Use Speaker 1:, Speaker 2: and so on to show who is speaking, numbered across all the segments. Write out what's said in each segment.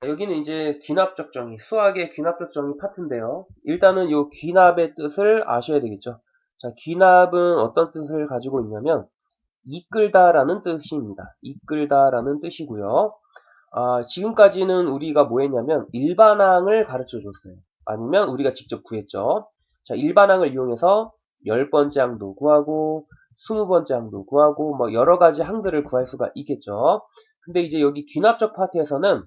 Speaker 1: 여기는 이제 귀납적 정의, 수학의 귀납적 정의 파트인데요. 일단은 이 귀납의 뜻을 아셔야 되겠죠. 자, 귀납은 어떤 뜻을 가지고 있냐면 이끌다라는 뜻입니다. 이끌다라는 뜻이고요. 지금까지는 우리가 뭐 했냐면 일반항을 가르쳐 줬어요. 아니면 우리가 직접 구했죠. 자, 일반항을 이용해서 10번째 항도 구하고 20번째 항도 구하고 뭐 여러 가지 항들을 구할 수가 있겠죠. 근데 이제 여기 귀납적 파트에서는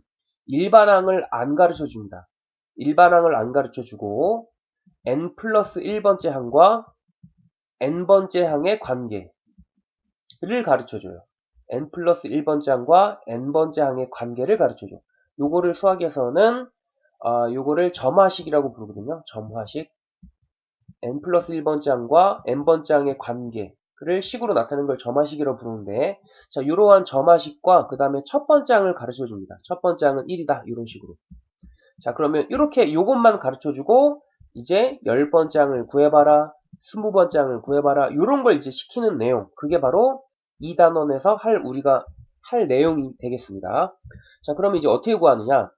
Speaker 1: 일반항을 안 가르쳐 줍니다. 일반항을 안 가르쳐 주고 n 플러스 1번째 항과 n번째 항의 관계를 가르쳐 줘요. n 플러스 1번째 항과 n번째 항의 관계를 가르쳐 줘. 요거를 수학에서는 요거를 점화식이라고 부르거든요. 점화식. n 플러스 1번째 항과 n번째 항의 관계를 식으로 나타내는 걸 점화식이라고 부르는데, 자, 이러한 점화식과 그 다음에 첫 번째 항을 가르쳐 줍니다. 첫 번째 항은 1이다. 이런 식으로. 자, 그러면 이렇게 요것만 가르쳐주고 이제 10번째 항을 구해봐라, 20번째 항을 구해봐라, 요런 걸 이제 시키는 내용. 그게 바로 2단원에서 우리가 할 내용이 되겠습니다. 자, 그러면 이제 어떻게 구하느냐?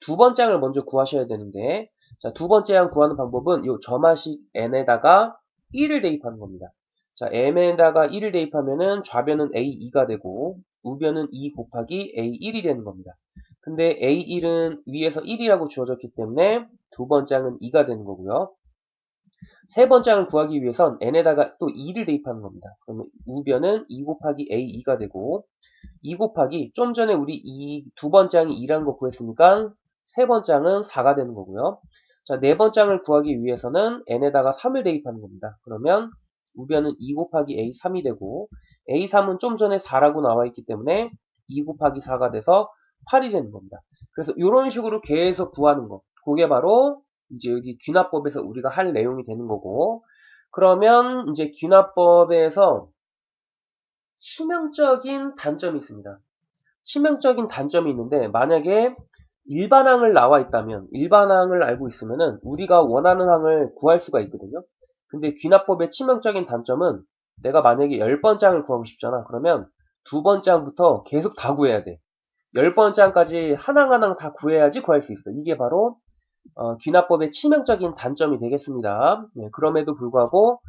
Speaker 1: 두 번째 항을 먼저 구하셔야 되는데, 자, 두 번째 항 구하는 방법은 요 점화식 n에다가 1을 대입하는 겁니다. 자, m에다가 1을 대입하면은 좌변은 a2가 되고 우변은 2 곱하기 a1이 되는 겁니다. 근데 a1은 위에서 1이라고 주어졌기 때문에 두 번째 항은 2가 되는 거고요. 세 번째 항을 구하기 위해선 n에다가 또 2를 대입하는 겁니다. 그러면 우변은 2 곱하기 a2가 되고 2 곱하기 좀 전에 우리 이 두 번째 항이 2라는 거 구했으니까 세 번째 항은 4가 되는 거고요. 자, 네 번째 항을 구하기 위해서는 n에다가 3을 대입하는 겁니다. 그러면 우변은 2 곱하기 a3이 되고 a3은 좀 전에 4라고 나와 있기 때문에 2 곱하기 4가 돼서 8이 되는 겁니다. 그래서 이런 식으로 계속 구하는 거. 그게 바로 이제 여기 귀납법에서 우리가 할 내용이 되는 거고, 그러면 이제 귀납법에서 치명적인 단점이 있습니다. 치명적인 단점이 있는데, 만약에 일반항을 나와 있다면, 일반항을 알고 있으면은 우리가 원하는 항을 구할 수가 있거든요. 근데 귀납법의 치명적인 단점은 내가 만약에 10번째 항을 구하고 싶잖아. 그러면 두 번째 항부터 계속 다 구해야 돼. 10번째 항까지 하나하나 다 구해야지 구할 수 있어. 이게 바로 귀납법의 치명적인 단점이 되겠습니다. 예, 그럼에도 불구하고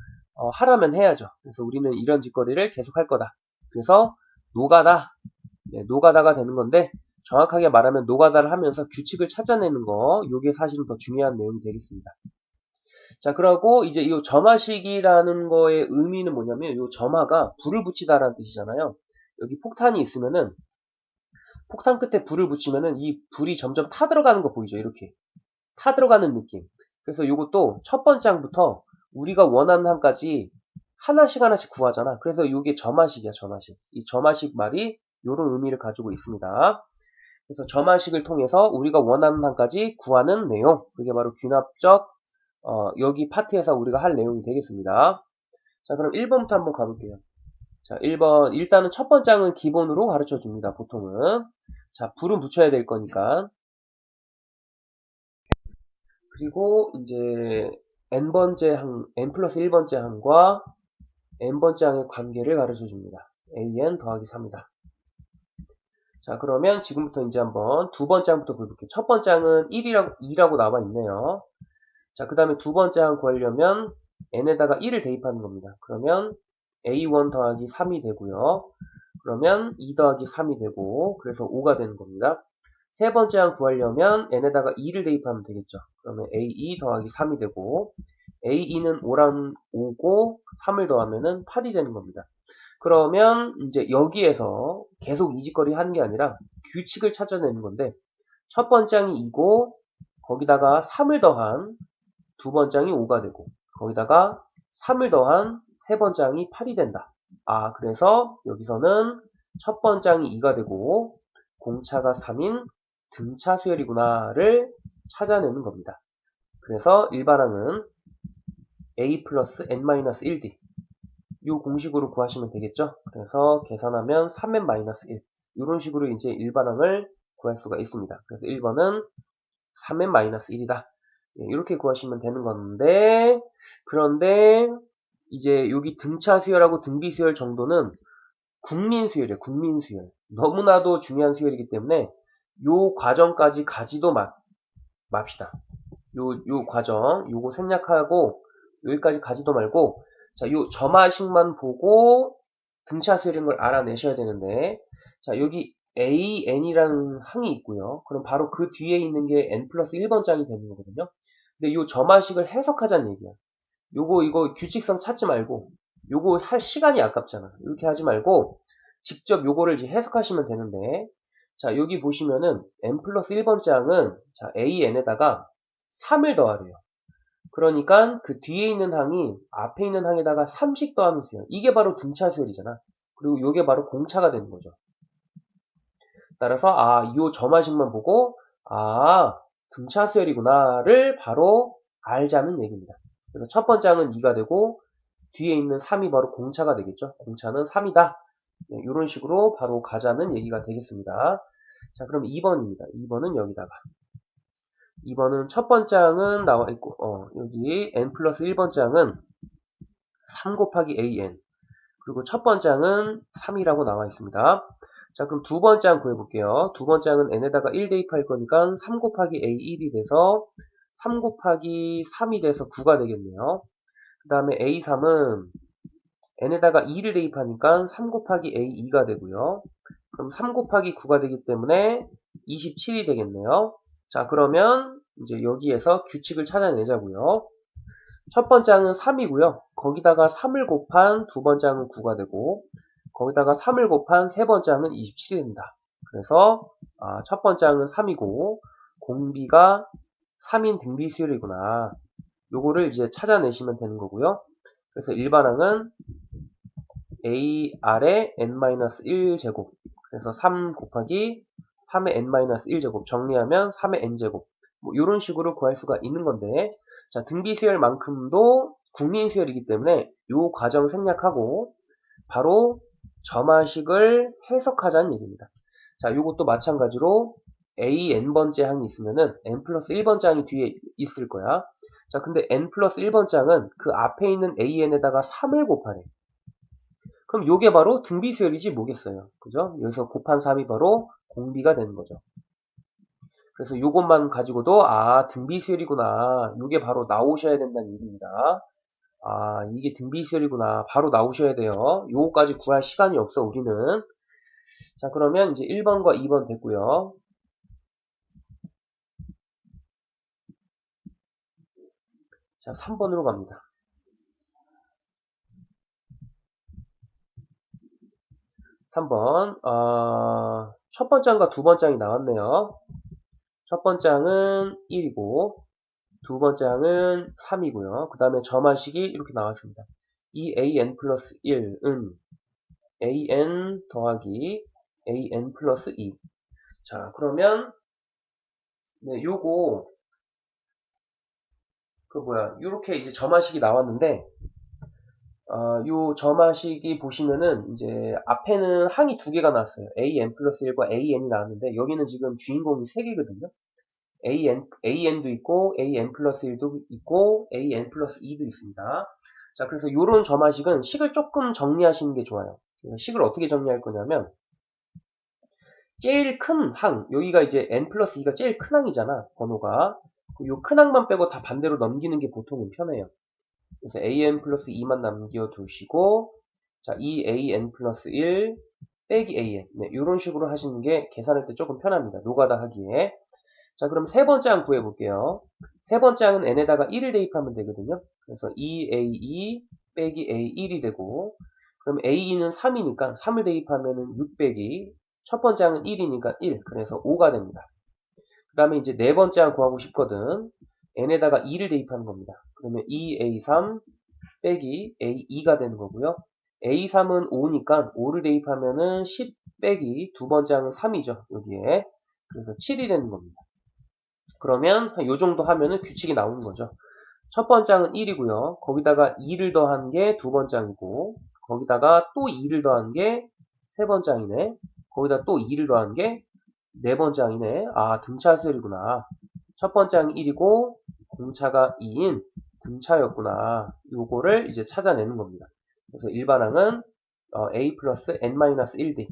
Speaker 1: 하라면 해야죠. 그래서 우리는 이런 짓거리를 계속 할 거다. 그래서 노가다, 노가다가 되는 건데, 정확하게 말하면 노가다를 하면서 규칙을 찾아내는 거, 이게 사실은 더 중요한 내용이 되겠습니다. 자, 그러고 이제 이 점화식이라는 거의 의미는 뭐냐면, 이 점화가 불을 붙이다라는 뜻이잖아요. 여기 폭탄이 있으면은 폭탄 끝에 불을 붙이면은 이 불이 점점 타들어가는 거 보이죠? 이렇게 타들어가는 느낌. 그래서 이것도 첫 번째 항부터 우리가 원하는 항까지 하나씩 하나씩 구하잖아. 그래서 이게 점화식이야, 점화식. 이 점화식 말이 이런 의미를 가지고 있습니다. 그래서 점화식을 통해서 우리가 원하는 항까지 구하는 내용. 그게 바로 귀납적, 여기 파트에서 우리가 할 내용이 되겠습니다. 자, 그럼 1번부터 한번 가볼게요. 자, 1번. 일단은 첫 번째 항은 기본으로 가르쳐 줍니다, 보통은. 자, 불은 붙여야 될 거니까. 그리고 이제 n번째 항, n 플러스 1번째 항과 n번째 항의 관계를 가르쳐 줍니다. an 더하기 3이다. 자, 그러면 지금부터 이제 한번 두 번째 항부터 볼게요. 첫 번째 항은 2라고 나와 있네요. 자, 그 다음에 두 번째 항 구하려면 n에다가 1을 대입하는 겁니다. 그러면 a1 더하기 3이 되고요. 그러면 2 더하기 3이 되고, 그래서 5가 되는 겁니다. 세 번째 항 구하려면 n에다가 2를 대입하면 되겠죠. 그러면 a2 더하기 3이 되고, a2는 5고 3을 더하면은 8이 되는 겁니다. 그러면 이제 여기에서 계속 이짓거리 하는 게 아니라 규칙을 찾아내는 건데, 첫 번째 항이 2고 거기다가 3을 더한 두 번째 항이 5가 되고 거기다가 3을 더한 세 번째 항이 8이 된다. 그래서 여기서는 첫 번째 항이 2가 되고 공차가 3인 등차 수열이구나를 찾아내는 겁니다. 그래서 일반항은 a 플러스 n-1d 이 공식으로 구하시면 되겠죠. 그래서 계산하면 3n-1 이런 식으로 이제 일반항을 구할 수가 있습니다. 그래서 1번은 3n-1이다. 이렇게 구하시면 되는 건데, 그런데 이제 여기 등차 수열하고 등비 수열 정도는 국민 수열이에요. 국민 수열. 너무나도 중요한 수열이기 때문에 요 과정까지 가지도 맙시다. 요 과정, 요거 생략하고 여기까지 가지도 말고, 자, 요 점화식만 보고 등차 수열인 걸 알아내셔야 되는데, 자, 여기 AN이라는 항이 있고요. 그럼 바로 그 뒤에 있는 게 N 플러스 1번장이 되는 거거든요. 근데 요 점화식을 해석하자는 얘기야. 이거 규칙성 찾지 말고, 요거 할 시간이 아깝잖아. 이렇게 하지 말고, 직접 요거를 이제 해석하시면 되는데, 자, 여기 보시면은 N 플러스 1번장은, 자, AN에다가 3을 더하래요. 그러니까 그 뒤에 있는 항이 앞에 있는 항에다가 3씩 더하면 돼요. 이게 바로 등차 수열이잖아. 그리고 요게 바로 공차가 되는 거죠. 따라서 이 점화식만 보고 등차 수열이구나를 바로 알자는 얘기입니다. 그래서 첫 번째 항은 2가 되고 뒤에 있는 3이 바로 공차가 되겠죠. 공차는 3이다. 네, 이런 식으로 바로 가자는 얘기가 되겠습니다. 자, 그럼 2번입니다. 2번은 여기다가 2번은 첫 번째 항은 나와 있고, 여기 n 플러스 1번째 항은 3 곱하기 an. 그리고 첫 번째 항은 3이라고 나와 있습니다. 자, 그럼 두 번째 항 구해볼게요. 두 번째 항은 n에다가 1 대입할 거니까 3 곱하기 a1이 돼서 3 곱하기 3이 돼서 9가 되겠네요. 그 다음에 a3은 n에다가 2를 대입하니까 3 곱하기 a2가 되고요. 그럼 3 곱하기 9가 되기 때문에 27이 되겠네요. 자, 그러면 이제 여기에서 규칙을 찾아내자고요. 첫 번째 항은 3이고요. 거기다가 3을 곱한 두 번째 항은 9가 되고 거기다가 3을 곱한 세 번째 항은 27이 된다. 그래서 첫 번째 항은 3이고 공비가 3인 등비 수열이구나. 요거를 이제 찾아내시면 되는 거고요. 그래서 일반항은 AR의 n-1제곱 그래서 3 곱하기 3의 n-1제곱 정리하면 3의 n제곱 뭐 이런 식으로 구할 수가 있는 건데 자 등비수열만큼도 국민수열이기 때문에 이 과정 생략하고 바로 점화식을 해석하자는 얘기입니다. 자 요것도 마찬가지로 AN번째 항이 있으면은 N 플러스 1번째 항이 뒤에 있을 거야. 자 근데 N 플러스 1번째 항은 그 앞에 있는 AN에다가 3을 곱하래. 그럼 요게 바로 등비수열이지 뭐겠어요. 그죠? 여기서 곱한 3이 바로 공비가 되는 거죠. 그래서 요것만 가지고도 등비수열이구나. 요게 바로 나오셔야 된다는 얘기입니다. 이게 등비수열이구나. 바로 나오셔야 돼요. 요거까지 구할 시간이 없어 우리는. 자 그러면 이제 1번과 2번 됐고요. 자 3번으로 갑니다. 3번 첫 번째 항과 두 번째 항이 나왔네요. 첫 번째 항은 1이고 두 번째 항은 3이고요. 그 다음에 점화식이 이렇게 나왔습니다. 이 an 플러스 1은 an 더하기 an 플러스 2. 자, 그러면 네, 요거 요렇게 이제 점화식이 나왔는데 요 점화식이 보시면은 이제 앞에는 항이 두 개가 나왔어요. an 플러스 1과 an이 나왔는데 여기는 지금 주인공이 세 개거든요. an도 있고, an 플러스 1도 있고, an 플러스 2도 있습니다. 자, 그래서 요런 점화식은 식을 조금 정리하시는 게 좋아요. 식을 어떻게 정리할 거냐면, 제일 큰 항, 여기가 이제 n 플러스 2가 제일 큰 항이잖아, 번호가. 요 큰 항만 빼고 다 반대로 넘기는 게 보통은 편해요. 그래서 an 플러스 2만 남겨두시고, 자, 이 an 플러스 1 빼기 an. 네, 요런 식으로 하시는 게 계산할 때 조금 편합니다. 노가다 하기에. 자, 그럼 세 번째 항 구해볼게요. 세 번째 항은 n에다가 1을 대입하면 되거든요. 그래서 2a2 빼기 a1이 되고, 그럼 a2는 3이니까 3을 대입하면은 6 빼기, 첫 번째 항은 1이니까 1, 그래서 5가 됩니다. 그 다음에 이제 네 번째 항 구하고 싶거든. n에다가 2를 대입하는 겁니다. 그러면 2a3 빼기 a2가 되는 거고요. a3은 5니까 5를 대입하면은 10 빼기 두 번째 항은 3이죠. 여기에. 그래서 7이 되는 겁니다. 그러면 요 정도 하면은 규칙이 나오는 거죠. 첫 번째 항은 1이고요. 거기다가 2를 더한 게 두 번째 항이고 거기다가 또 2를 더한 게 세 번째 항이네. 거기다 또 2를 더한 게 네 번째 항이네. 등차 수열이구나. 첫 번째 항이 1이고 공차가 2인 등차였구나. 요거를 이제 찾아내는 겁니다. 그래서 일반항은 a 플러스 n-1d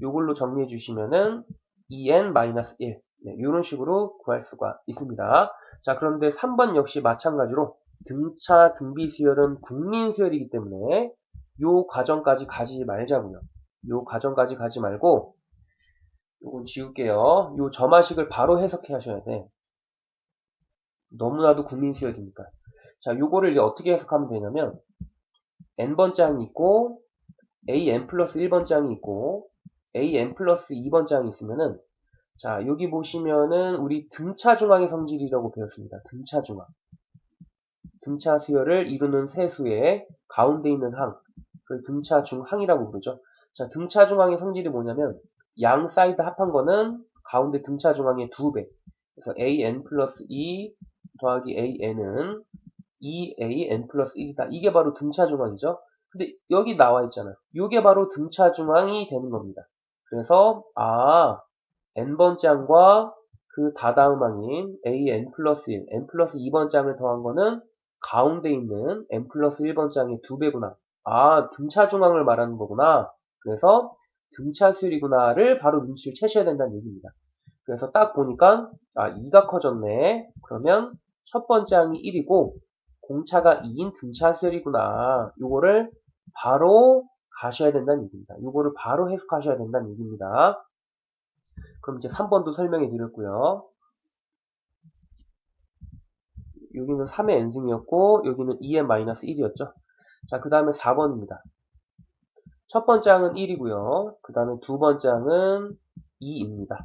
Speaker 1: 요걸로 정리해 주시면은 2n-1 이런 식으로 구할 수가 있습니다. 자, 그런데 3번 역시 마찬가지로 등차 등비 수열은 국민 수열이기 때문에 요 과정까지 가지 말자고요. 요 과정까지 가지 말고 요건 지울게요. 요 점화식을 바로 해석해 하셔야 돼. 너무나도 국민 수열이니까. 자, 요거를 이제 어떻게 해석하면 되냐면 n번 장이 있고 an 플러스 1번 장이 있고 an 플러스 2번 장이 있으면은 자, 여기 보시면은 우리 등차 중앙의 성질이라고 배웠습니다. 등차 중앙. 등차 수열을 이루는 세수의 가운데 있는 항. 그걸 등차 중항이라고 부르죠. 자, 등차 중항의 성질이 뭐냐면 양 사이드 합한 거는 가운데 등차 중항의 2배. 그래서 an 플러스 2 더하기 an은 2an 플러스 1이다. 이게 바로 등차 중항이죠. 근데 여기 나와 있잖아요. 이게 바로 등차 중항이 되는 겁니다. 그래서 n번 장과 그 다다음 항인 an 플러스 1, n 플러스 2번 장을 더한 거는 가운데 있는 n 플러스 1번 장의 2배구나. 등차 중항을 말하는 거구나. 그래서 등차 수열이구나를 바로 눈치를 채셔야 된다는 얘기입니다. 그래서 딱 보니까 2가 커졌네. 그러면 첫 번째 항이 1이고 공차가 2인 등차 수열이구나. 요거를 바로 가셔야 된다는 얘기입니다. 요거를 바로 해석하셔야 된다는 얘기입니다. 그럼 이제 3번도 설명해 드렸고요. 여기는 3의 n승이었고 여기는 2n-1이었죠. 자, 그 다음에 4번입니다. 첫 번째 항은 1이고요. 그 다음에 두 번째 항은 2입니다.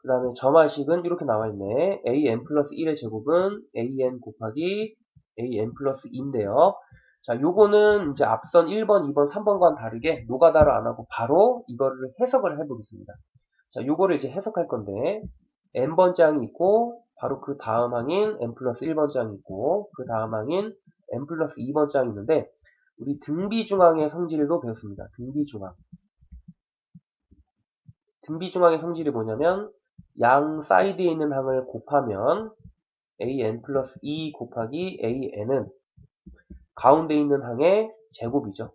Speaker 1: 그 다음에 점화식은 이렇게 나와있네. an 플러스 1의 제곱은 an 곱하기 an 플러스 2인데요. 자, 요거는 이제 앞선 1번, 2번, 3번과는 다르게 노가다를 안 하고 바로 이거를 해석을 해보겠습니다. 자, 요거를 이제 해석할 건데 n번 장이 있고 바로 그 다음 항인 n 플러스 1번 장이 있고 그 다음 항인 n 플러스 2번 장이 있는데 우리 등비중항의 성질도 배웠습니다. 등비중항. 등비중항의 성질이 뭐냐면 양 사이드에 있는 항을 곱하면 an 플러스 2 곱하기 an은 가운데 있는 항의 제곱이죠.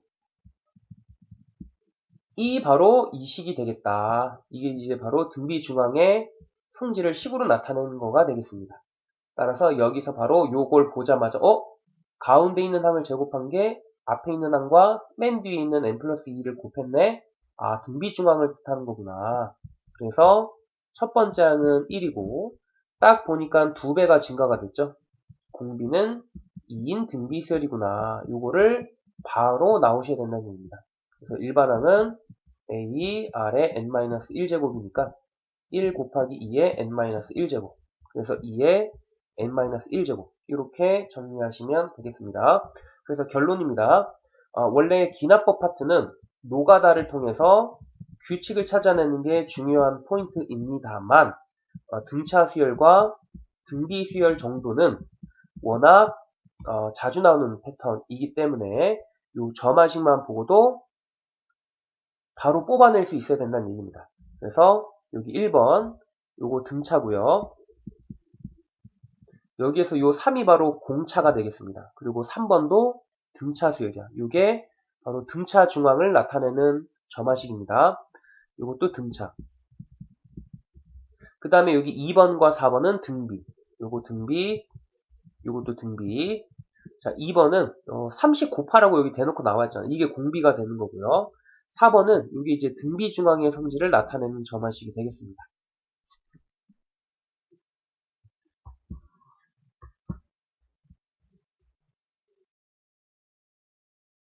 Speaker 1: 바로 이 식이 되겠다. 이게 이제 바로 등비중항의 성질을 식으로 나타내는 거가 되겠습니다. 따라서 여기서 바로 요걸 보자마자 가운데 있는 항을 제곱한 게 앞에 있는 항과 맨 뒤에 있는 n 플러스 2를 곱했네. 등비중항을 뜻하는 거구나. 그래서 첫 번째 항은 1이고 딱 보니까 2배가 증가가 됐죠. 공비는 2인 등비수열이구나. 요거를 바로 나오셔야 된다는 얘기입니다. 그래서 일반항은 a r의 n-1제곱이니까 1 곱하기 2의 n-1제곱. 그래서 2의 n-1제곱. 이렇게 정리하시면 되겠습니다. 그래서 결론입니다. 원래 기납법 파트는 노가다를 통해서 규칙을 찾아내는 게 중요한 포인트입니다만 등차 수열과 등비 수열 정도는 워낙 자주 나오는 패턴이기 때문에 이 점화식만 보고도 바로 뽑아낼 수 있어야 된다는 얘기입니다. 그래서 여기 1번 요거 등차고요. 여기에서 요 3이 바로 공차가 되겠습니다. 그리고 3번도 등차 수열이야. 요게 바로 등차 중앙을 나타내는 점화식입니다. 요것도 등차. 그 다음에 여기 2번과 4번은 등비. 요거 등비, 요것도 등비. 자, 2번은 30 곱하라고 여기 대놓고 나와있잖아요. 이게 공비가 되는 거고요. 4번은 이게 이제 등비 중앙의 성질을 나타내는 점화식이 되겠습니다.